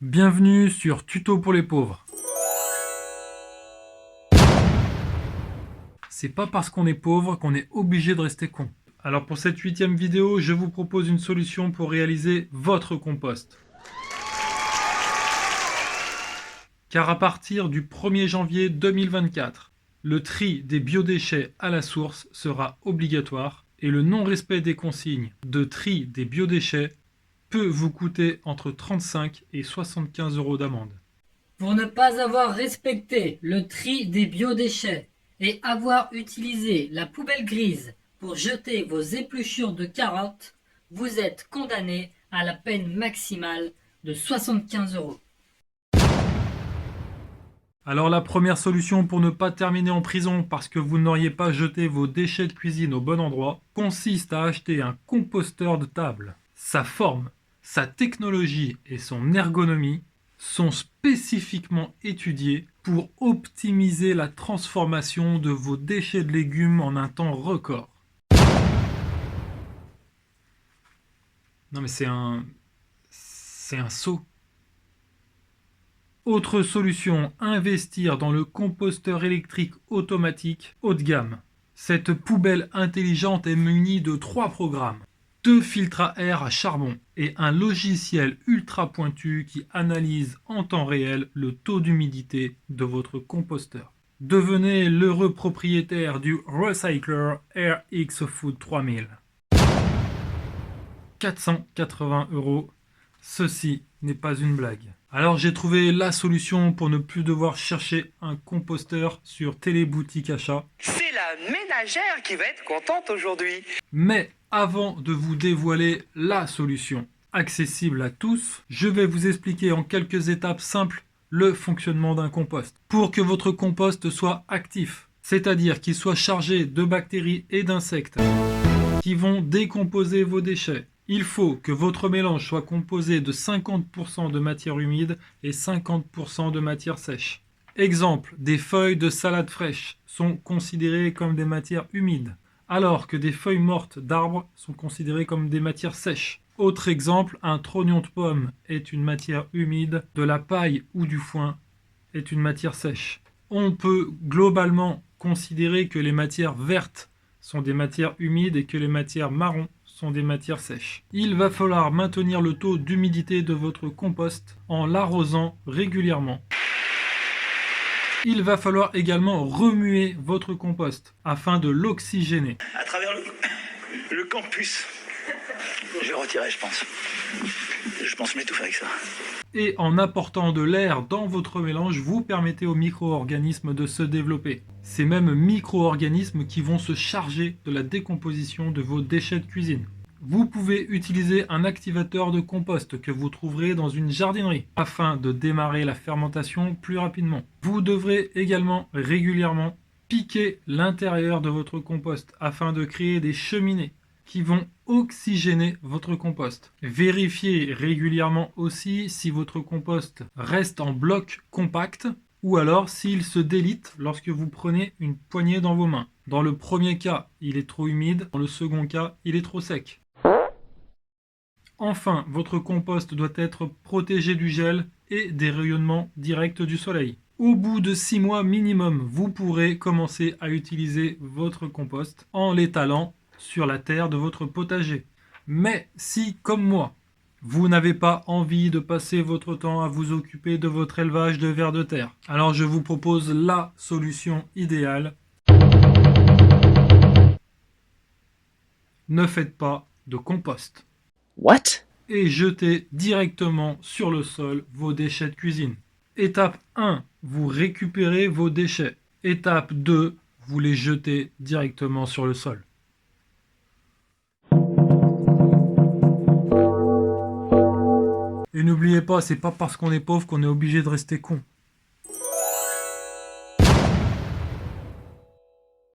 Bienvenue sur Tuto pour les pauvres. C'est pas parce qu'on est pauvre qu'on est obligé de rester con. Alors pour cette 8e vidéo, je vous propose une solution pour réaliser votre compost. Car à partir du 1er janvier 2024, le tri des biodéchets à la source sera obligatoire et le non-respect des consignes de tri des biodéchets peut vous coûter entre 35 et 75 € d'amende. Pour ne pas avoir respecté le tri des biodéchets et avoir utilisé la poubelle grise pour jeter vos épluchures de carottes, vous êtes condamné à la peine maximale de 75 €. Alors la première solution pour ne pas terminer en prison parce que vous n'auriez pas jeté vos déchets de cuisine au bon endroit consiste à acheter un composteur de table. Sa forme, sa technologie et son ergonomie sont spécifiquement étudiés pour optimiser la transformation de vos déchets de légumes en un temps record. Non mais c'est un saut. Autre solution, investir dans le composteur électrique automatique haut de gamme. Cette poubelle intelligente est munie de 3 programmes, 2 filtres à air à charbon et un logiciel ultra pointu qui analyse en temps réel le taux d'humidité de votre composteur. Devenez l'heureux propriétaire du Recycler RX Food 3000. 480 €. Ceci n'est pas une blague. Alors j'ai trouvé la solution pour ne plus devoir chercher un composteur sur Téléboutique Achat. C'est la ménagère qui va être contente aujourd'hui. Mais avant de vous dévoiler la solution accessible à tous, je vais vous expliquer en quelques étapes simples le fonctionnement d'un compost. Pour que votre compost soit actif, c'est-à-dire qu'il soit chargé de bactéries et d'insectes qui vont décomposer vos déchets, il faut que votre mélange soit composé de 50% de matière humide et 50% de matière sèche. Exemple, des feuilles de salade fraîche sont considérées comme des matières humides, alors que des feuilles mortes d'arbres sont considérées comme des matières sèches. Autre exemple, un trognon de pomme est une matière humide, de la paille ou du foin est une matière sèche. On peut globalement considérer que les matières vertes sont des matières humides et que les matières marron sont des matières sèches. Il va falloir maintenir le taux d'humidité de votre compost en l'arrosant régulièrement. Il va falloir également remuer votre compost afin de l'oxygéner. À travers le campus. Je vais retirer, je pense. Je pense m'étouffer avec ça. Et en apportant de l'air dans votre mélange, vous permettez aux micro-organismes de se développer. Ces mêmes micro-organismes qui vont se charger de la décomposition de vos déchets de cuisine. Vous pouvez utiliser un activateur de compost que vous trouverez dans une jardinerie afin de démarrer la fermentation plus rapidement. Vous devrez également régulièrement piquer l'intérieur de votre compost afin de créer des cheminées qui vont oxygéner votre compost. Vérifiez régulièrement aussi si votre compost reste en bloc compact ou alors s'il se délite lorsque vous prenez une poignée dans vos mains. Dans le premier cas, il est trop humide, dans le second cas, il est trop sec. Enfin, votre compost doit être protégé du gel et des rayonnements directs du soleil. Au bout de 6 mois minimum, vous pourrez commencer à utiliser votre compost en l'étalant sur la terre de votre potager. Mais si, comme moi, vous n'avez pas envie de passer votre temps à vous occuper de votre élevage de vers de terre, alors je vous propose la solution idéale. Ne faites pas de compost. What? Et jetez directement sur le sol vos déchets de cuisine. Étape 1, vous récupérez vos déchets. Étape 2, vous les jetez directement sur le sol. Et n'oubliez pas, c'est pas parce qu'on est pauvre qu'on est obligé de rester con.